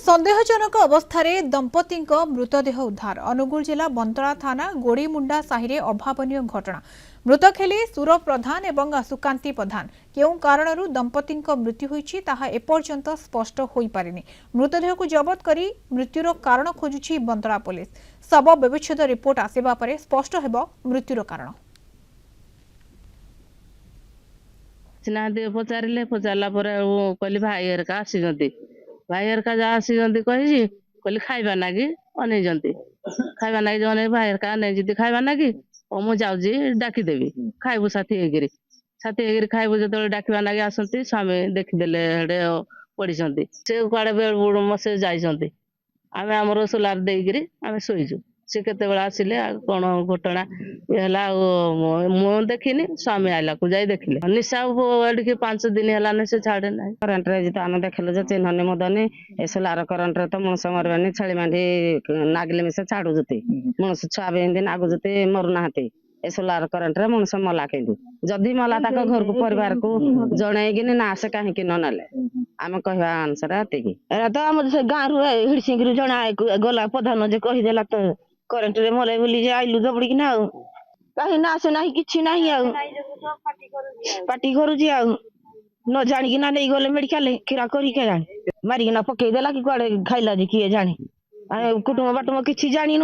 सन्देहजनक अवस्था दंपति मृतदेह उद्धार अनुगुल जिला बंतला थाना गोड़ीमुंडा साहि अभावन घटना मृतक हेले सुर प्रधान और सुकांति प्रधान केउ कारणरू दंपति मृत्यु होईछि ताहा एपर्यंत स्पष्ट होई पारिनी। मृतदेह को जबत करी मृत्युर कारण खोजुछि बंतला पुलिस। शव व्यवच्छेद रिपोर्ट आसिबा परे स्पष्ट हेबो मृत्युर कारण। पचारे पचारा कहली भाई हरका आसी भाई हरका जहाँ आसी कही कहली खाइबा नागी अनेजंती खाइबा नागी जो भाई हरका अनेजती खाइबा नागी और मुझे जाऊँगी डाकीदेवी खाइबू साथी खाइबू जो डाकवा नागी आसती स्वामी देखीदे पड़ी से कड़े बेड़ मसे जाइए आम आमर सोलार देकर आम शोचु सी केत आसिले कौन घटना मु देखनी स्वामी आइला को जाई देखिले निशा एडिके 5 दिन है से छाड़े ना करेन्ट तो आम देखल चिन्हनी मुदनी सोलार करेन्ट तो मनुष मरवानी छेली मांडी नागिले मिसे छाड़ुते मनुष छुआ भी एमती नागुते मरुना ए सोलार करेन्ट मनुष मला के जदि मला घर को परिवार को जन ना से कहीं न ना आम कहवा अनुसार तो आम गाँव रू हिड़सिंग जना गला प्रधान जे कहीदेला तो करेन्ट रे मरे बोली आइलु दबड़ी ना कहीं ना से ना कि ना पार्टी करुची न जाणी ना नहीं गले मेडिकल किरा करी के जाने मारिकी ना पकईदेला कि कड़े खाइला जे किए जाने कुटुंब बाटुम किसी जानी